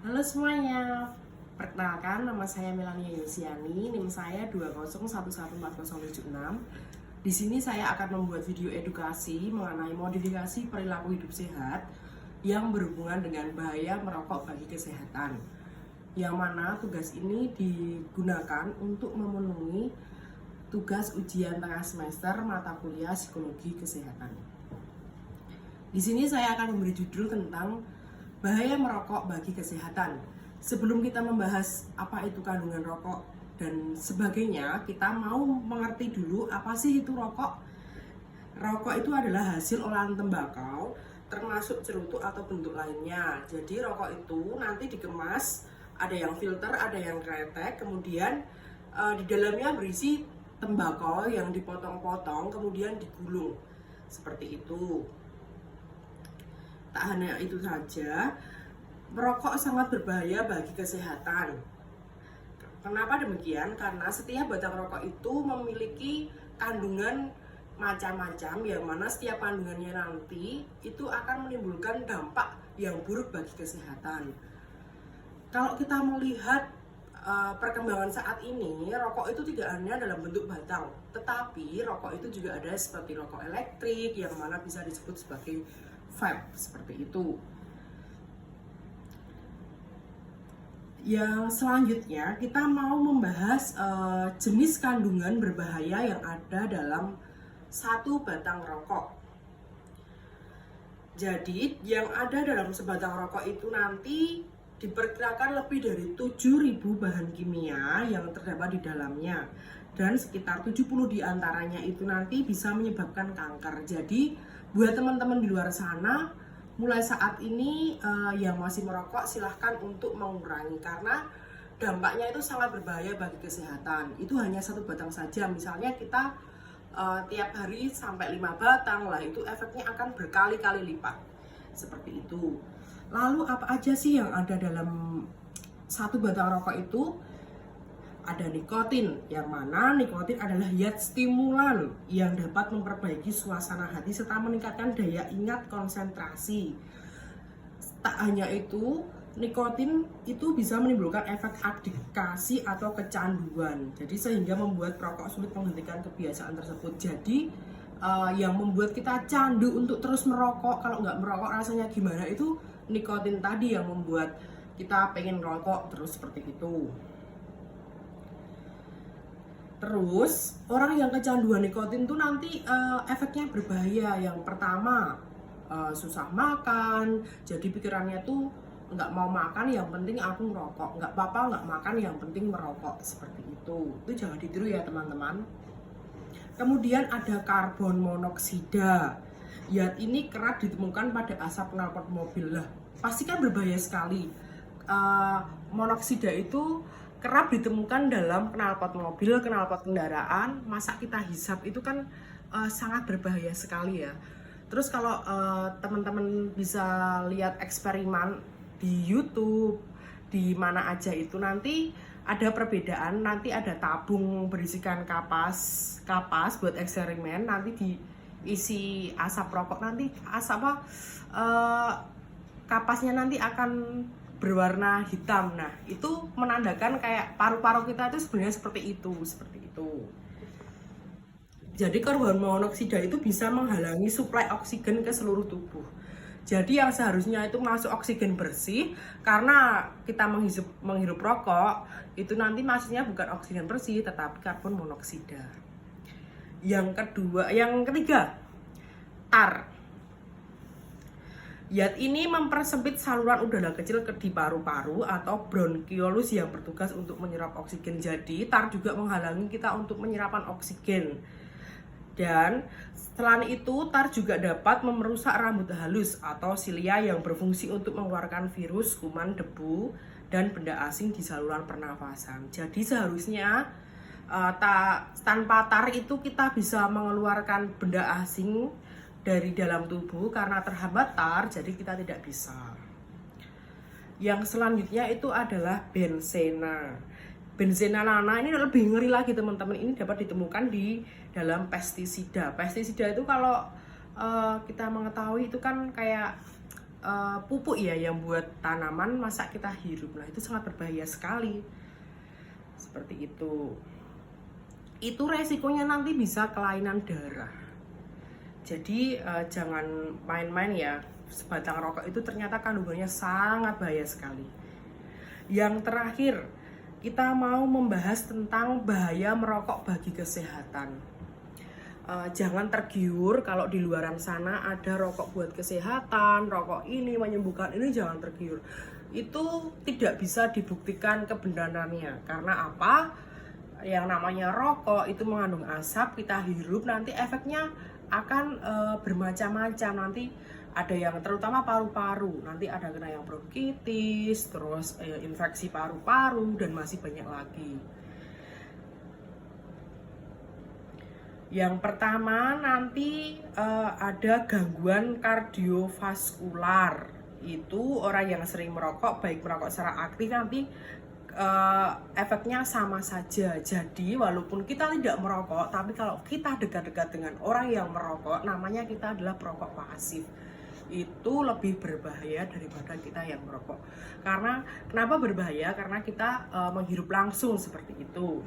Halo semuanya, perkenalkan nama saya Melania Yosiani, NIM saya 201140706. Di sini saya akan membuat video edukasi mengenai modifikasi perilaku hidup sehat yang berhubungan dengan bahaya merokok bagi kesehatan. Yang mana tugas ini digunakan untuk memenuhi tugas ujian tengah semester mata kuliah psikologi kesehatan. Di sini saya akan memberi judul tentang bahaya merokok bagi kesehatan. Sebelum kita membahas apa itu kandungan rokok dan sebagainya, kita mau mengerti dulu apa sih itu rokok. Rokok itu adalah hasil olahan tembakau, termasuk cerutu atau bentuk lainnya. Jadi rokok itu nanti dikemas, ada yang filter, ada yang kretek, kemudian di dalamnya berisi tembakau yang dipotong-potong, kemudian digulung. Seperti itu. Tak hanya itu saja, merokok sangat berbahaya bagi kesehatan. Kenapa demikian? Karena setiap batang rokok itu memiliki kandungan macam-macam, yang mana setiap kandungannya nanti itu akan menimbulkan dampak yang buruk bagi kesehatan. Kalau kita melihat perkembangan saat ini, rokok itu tidak hanya dalam bentuk batang, tetapi rokok itu juga ada seperti rokok elektrik, yang mana bisa disebut sebagai vape, seperti itu. Yang selanjutnya kita mau membahas jenis kandungan berbahaya yang ada dalam satu batang rokok. Jadi yang ada dalam sebatang rokok itu nanti diperkirakan lebih dari 7.000 bahan kimia yang terdapat di dalamnya, dan sekitar 70 diantaranya itu nanti bisa menyebabkan kanker. Jadi buat teman-teman di luar sana, mulai saat ini yang masih merokok silahkan untuk mengurangi, karena dampaknya itu sangat berbahaya bagi kesehatan. Itu hanya satu batang saja, misalnya kita tiap hari sampai 5 batang lah, itu efeknya akan berkali-kali lipat. Seperti itu. Lalu apa aja sih yang ada dalam satu batang rokok itu? Ada nikotin, yang mana nikotin adalah zat stimulan yang dapat memperbaiki suasana hati serta meningkatkan daya ingat konsentrasi. Tak hanya itu, nikotin itu bisa menimbulkan efek adikasi atau kecanduan. Jadi sehingga membuat perokok sulit menghentikan kebiasaan tersebut. Jadi yang membuat kita candu untuk terus merokok, kalau nggak merokok rasanya gimana, itu nikotin tadi yang membuat kita pengen merokok terus seperti itu. Terus orang yang kecanduan nikotin tuh nanti efeknya berbahaya. Yang pertama, susah makan. Jadi pikirannya tuh nggak mau makan, yang penting aku merokok. Nggak apa-apa nggak makan, yang penting merokok. Seperti itu. Itu jangan ditiru ya teman-teman. Kemudian ada karbon monoksida. Zat ini kerap ditemukan pada asap knalpot mobil. Lah, pasti kan berbahaya sekali. Monoksida itu kerap ditemukan dalam knalpot mobil, knalpot kendaraan. Masa kita hisap, itu kan sangat berbahaya sekali ya. Terus kalau teman-teman bisa lihat eksperimen di YouTube, di mana aja itu nanti ada perbedaan. Nanti ada tabung berisikan kapas buat eksperimen, nanti diisi asap rokok, nanti asap kapasnya nanti akan berwarna hitam. Nah, itu menandakan kayak paru-paru kita itu sebenarnya seperti itu. Jadi karbon monoksida itu bisa menghalangi suplai oksigen ke seluruh tubuh. Jadi yang seharusnya itu masuk oksigen bersih, karena kita menghirup rokok, itu nanti masuknya bukan oksigen bersih tetapi karbon monoksida. Yang ketiga, tar. Zat ini mempersempit saluran udara kecil di paru-paru atau bronkiolus yang bertugas untuk menyerap oksigen. Jadi tar juga menghalangi kita untuk menyerapan oksigen. Dan selain itu, tar juga dapat merusak rambut halus atau silia yang berfungsi untuk mengeluarkan virus, kuman, debu, dan benda asing di saluran pernafasan. Jadi seharusnya tanpa tar itu kita bisa mengeluarkan benda asing dari dalam tubuh, karena terhambat tar, jadi kita tidak bisa. Yang selanjutnya itu adalah benzena. Benzena nana ini lebih ngeri lagi teman-teman. Ini dapat ditemukan di dalam pestisida. Pestisida itu kalau kita mengetahui itu kan kayak pupuk ya yang buat tanaman, masa kita hirup. Nah, itu sangat berbahaya sekali. Seperti itu. Itu resikonya nanti bisa kelainan darah. Jadi jangan main-main ya. Sebatang rokok itu ternyata kandungannya sangat bahaya sekali. Yang terakhir, kita mau membahas tentang bahaya merokok bagi kesehatan. Jangan tergiur kalau di luaran sana ada rokok buat kesehatan, rokok ini menyembuhkan ini, jangan tergiur. Itu tidak bisa dibuktikan kebenarannya. Karena apa? Yang namanya rokok itu mengandung asap, kita hirup nanti efeknya akan bermacam-macam. Nanti ada yang terutama paru-paru, nanti ada kena yang bronkitis, terus infeksi paru-paru, dan masih banyak lagi. Yang pertama nanti ada gangguan kardiovaskular. Itu orang yang sering merokok, baik merokok secara aktif, nanti efeknya sama saja. Jadi walaupun kita tidak merokok, tapi kalau kita dekat-dekat dengan orang yang merokok, namanya kita adalah perokok pasif. Itu lebih berbahaya daripada kita yang merokok. Karena kenapa berbahaya? Karena kita menghirup langsung seperti itu.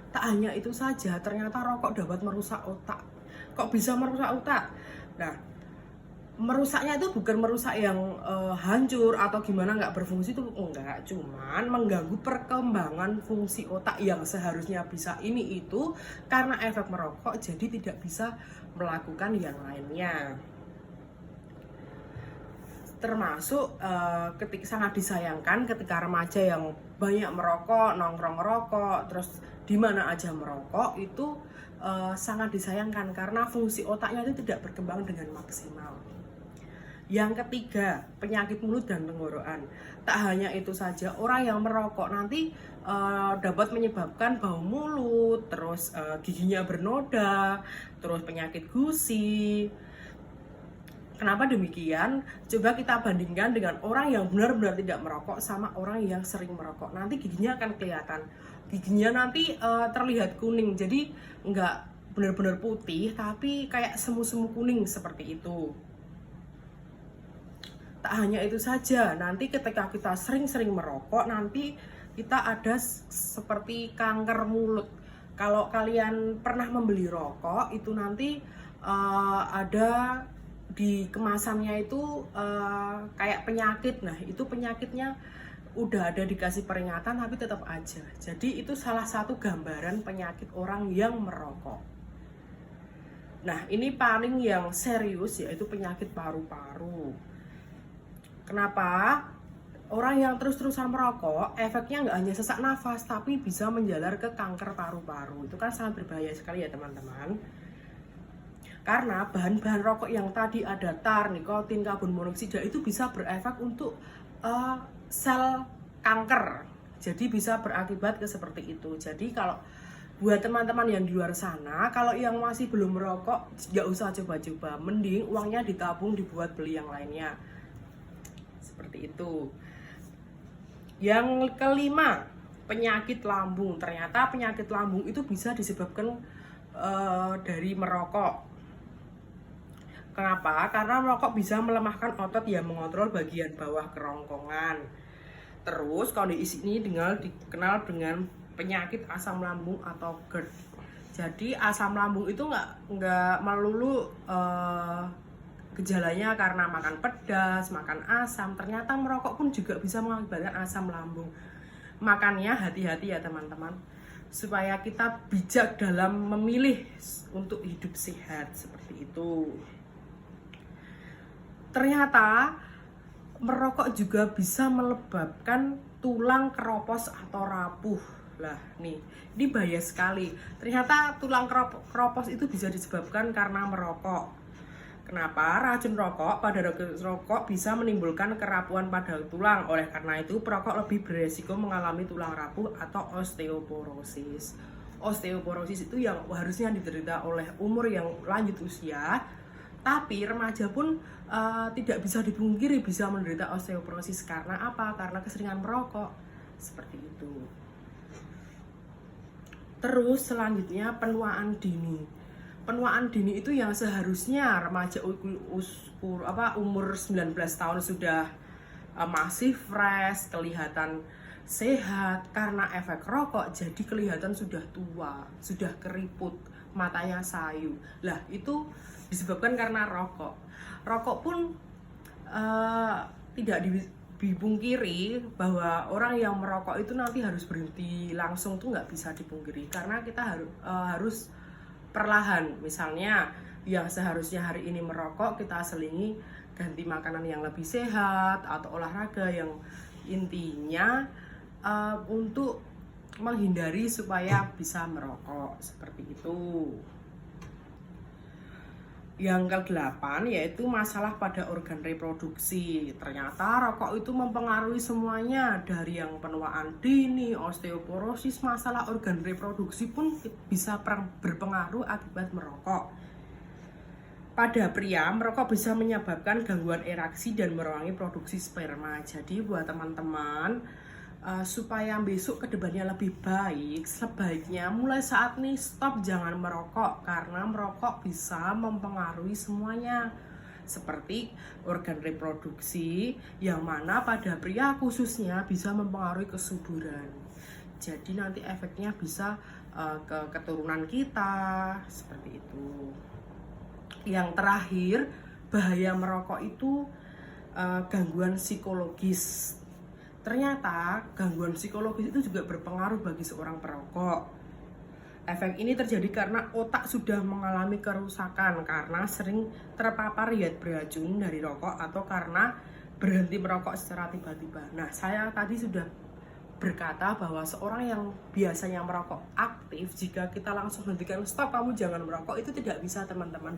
Tak hanya itu saja, ternyata rokok dapat merusak otak. Kok bisa merusak otak? Nah, merusaknya itu bukan merusak yang hancur atau gimana, nggak berfungsi, itu enggak, cuman mengganggu perkembangan fungsi otak yang seharusnya bisa ini itu, karena efek merokok jadi tidak bisa melakukan yang lainnya. Termasuk ketika sangat disayangkan ketika remaja yang banyak merokok, nongkrong merokok, terus di mana aja merokok, itu sangat disayangkan karena fungsi otaknya itu tidak berkembang dengan maksimal. Yang ketiga, penyakit mulut dan tenggorokan. Tak hanya itu saja, orang yang merokok nanti dapat menyebabkan bau mulut, terus giginya bernoda, terus penyakit gusi. Kenapa demikian? Coba kita bandingkan dengan orang yang benar-benar tidak merokok sama orang yang sering merokok. Nanti giginya akan kelihatan. Giginya nanti terlihat kuning. Jadi nggak benar-benar putih, tapi kayak semu-semu kuning seperti itu. Tak hanya itu saja, nanti ketika kita sering-sering merokok, nanti kita ada seperti kanker mulut. Kalau kalian pernah membeli rokok, itu nanti ada di kemasannya itu kayak penyakit. Nah, itu penyakitnya udah ada dikasih peringatan tapi tetap aja. Jadi itu salah satu gambaran penyakit orang yang merokok. Nah, ini paling yang serius, yaitu penyakit paru-paru. Kenapa? Orang yang terus-terusan merokok, efeknya nggak hanya sesak nafas, tapi bisa menjalar ke kanker paru-paru. Itu kan sangat berbahaya sekali ya teman-teman. Karena bahan-bahan rokok yang tadi ada tar, nikotin, karbon monoksida, itu bisa berefek untuk sel kanker. Jadi bisa berakibat ke seperti itu. Jadi kalau buat teman-teman yang di luar sana, kalau yang masih belum merokok, nggak usah coba-coba. Mending uangnya ditabung dibuat beli yang lainnya. Seperti itu. Yang kelima, penyakit lambung. Ternyata penyakit lambung itu bisa disebabkan dari merokok. Kenapa? Karena merokok bisa melemahkan otot yang mengontrol bagian bawah kerongkongan. Terus kondisi ini dikenal dengan penyakit asam lambung atau GERD. Jadi asam lambung itu nggak melulu gejalanya karena makan pedas, makan asam. Ternyata merokok pun juga bisa mengakibatkan asam lambung. Makanya hati-hati ya teman-teman, supaya kita bijak dalam memilih untuk hidup sehat seperti itu. Ternyata merokok juga bisa menyebabkan tulang keropos atau rapuh. Lah nih, ini bahaya sekali. Ternyata tulang keropos itu bisa disebabkan karena merokok. Kenapa? Racun rokok pada rokok bisa menimbulkan kerapuhan pada tulang. Oleh karena itu, perokok lebih beresiko mengalami tulang rapuh atau osteoporosis. Osteoporosis itu yang harusnya diderita oleh umur yang lanjut usia, tapi remaja pun tidak bisa dipungkiri bisa menderita osteoporosis. Karena apa? Karena keseringan merokok. Seperti itu. Terus selanjutnya penuaan dini. penuaan dini itu yang seharusnya remaja umur 19 tahun sudah masih fresh, kelihatan sehat, karena efek rokok jadi kelihatan sudah tua, sudah keriput, matanya sayu. Lah itu disebabkan karena rokok. Rokok pun tidak dipungkiri bahwa orang yang merokok itu nanti harus berhenti langsung, tuh nggak bisa dipungkiri, karena kita harus perlahan. Misalnya yang seharusnya hari ini merokok, kita selingi ganti makanan yang lebih sehat atau olahraga yang intinya untuk menghindari supaya bisa merokok, seperti itu. Yang ke-8 yaitu masalah pada organ reproduksi. Ternyata rokok itu mempengaruhi semuanya, dari yang penuaan dini, osteoporosis, masalah organ reproduksi pun bisa berpengaruh akibat merokok. Pada pria, merokok bisa menyebabkan gangguan ereksi dan meruangi produksi sperma. Jadi buat teman-teman, supaya besok kedepannya lebih baik, sebaiknya mulai saat ini stop, jangan merokok, karena merokok bisa mempengaruhi semuanya, seperti organ reproduksi, yang mana pada pria khususnya bisa mempengaruhi kesuburan. Jadi nanti efeknya bisa ke keturunan kita, seperti itu. Yang terakhir, bahaya merokok itu gangguan psikologis. Ternyata gangguan psikologis itu juga berpengaruh bagi seorang perokok. Efek ini terjadi karena otak sudah mengalami kerusakan karena sering terpapar zat beracun dari rokok atau karena berhenti merokok secara tiba-tiba. Nah, saya tadi sudah berkata bahwa seorang yang biasanya merokok aktif, jika kita langsung hentikan, stop, kamu jangan merokok, itu tidak bisa, teman-teman.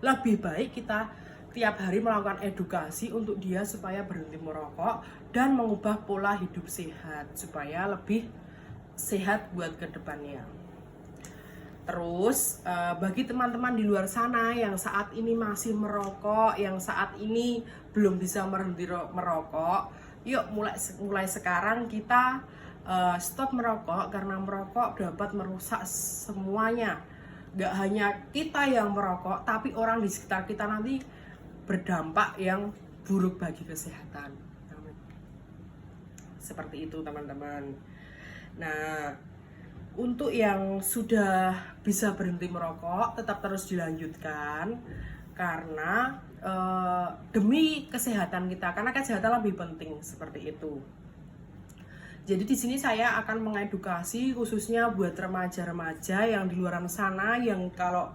Lebih baik kita tiap hari melakukan edukasi untuk dia supaya berhenti merokok dan mengubah pola hidup sehat supaya lebih sehat buat kedepannya. Terus bagi teman-teman di luar sana yang saat ini masih merokok, yang saat ini belum bisa berhenti merokok, yuk mulai sekarang kita stop merokok, karena merokok dapat merusak semuanya. Gak hanya kita yang merokok, tapi orang di sekitar kita nanti berdampak yang buruk bagi kesehatan. Seperti itu, teman-teman. Nah, untuk yang sudah bisa berhenti merokok, tetap terus dilanjutkan, karena demi kesehatan kita, karena kesehatan lebih penting, seperti itu. Jadi di sini saya akan mengedukasi khususnya buat remaja-remaja yang di luar sana, yang kalau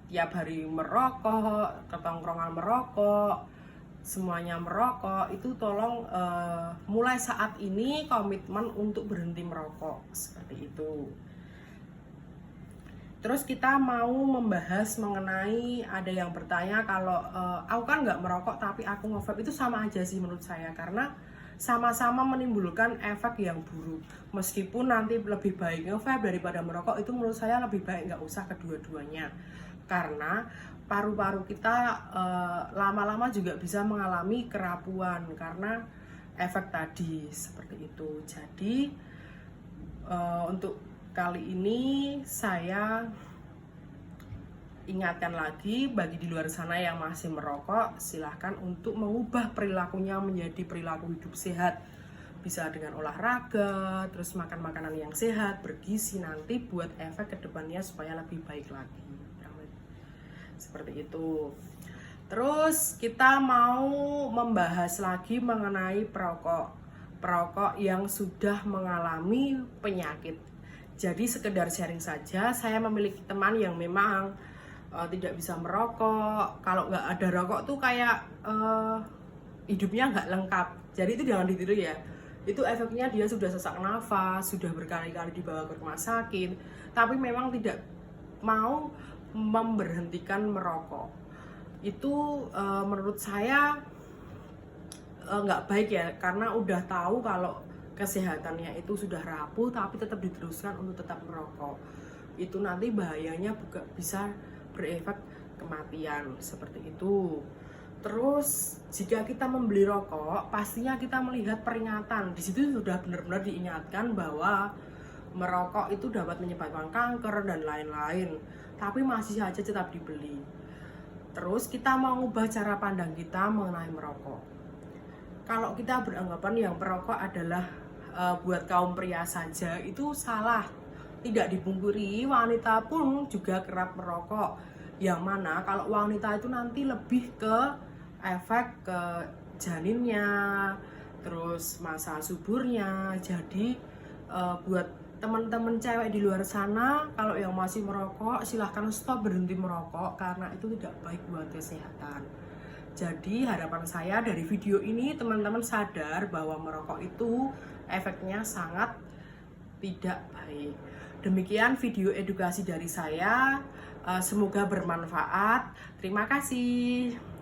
tiap hari merokok, ketongkrongan merokok, semuanya merokok, itu tolong mulai saat ini komitmen untuk berhenti merokok, seperti itu. Terus kita mau membahas mengenai, ada yang bertanya kalau aku kan nggak merokok tapi aku nge-vape, itu sama aja sih menurut saya, karena sama-sama menimbulkan efek yang buruk. Meskipun nanti lebih baik nge-vape daripada merokok, itu menurut saya lebih baik nggak usah kedua-duanya, karena paru-paru kita lama-lama juga bisa mengalami kerapuan karena efek tadi, seperti itu. Jadi untuk kali ini saya ingatkan lagi, bagi di luar sana yang masih merokok, silahkan untuk mengubah perilakunya menjadi perilaku hidup sehat. Bisa dengan olahraga, terus makan makanan yang sehat, bergizi, nanti buat efek kedepannya supaya lebih baik lagi. Seperti itu. Terus kita mau membahas lagi mengenai perokok yang sudah mengalami penyakit. Jadi sekedar sharing saja, saya memiliki teman yang memang tidak bisa merokok. Kalau nggak ada rokok tuh kayak hidupnya nggak lengkap. Jadi itu jangan ditiru ya. Itu efeknya dia sudah sesak nafas, sudah berkali-kali dibawa ke rumah sakit, tapi memang tidak mau memberhentikan merokok. Itu menurut saya nggak baik ya, karena udah tahu kalau kesehatannya itu sudah rapuh tapi tetap diteruskan untuk tetap merokok. Itu nanti bahayanya juga bisa berefek kematian, seperti itu. Terus jika kita membeli rokok, pastinya kita melihat peringatan. Di situ sudah benar-benar diingatkan bahwa merokok itu dapat menyebabkan kanker dan lain-lain. tapi masih saja tetap dibeli. Terus kita mau ubah cara pandang kita mengenai merokok. Kalau kita beranggapan yang perokok adalah buat kaum pria saja, itu salah. Tidak dipungkiri, wanita pun juga kerap merokok. Yang mana kalau wanita itu nanti lebih ke efek ke janinnya, terus masa suburnya. Jadi buat teman-teman cewek di luar sana, kalau yang masih merokok silahkan stop, berhenti merokok karena itu tidak baik buat kesehatan. Jadi harapan saya dari video ini teman-teman sadar bahwa merokok itu efeknya sangat tidak baik. Demikian video edukasi dari saya, semoga bermanfaat. Terima kasih.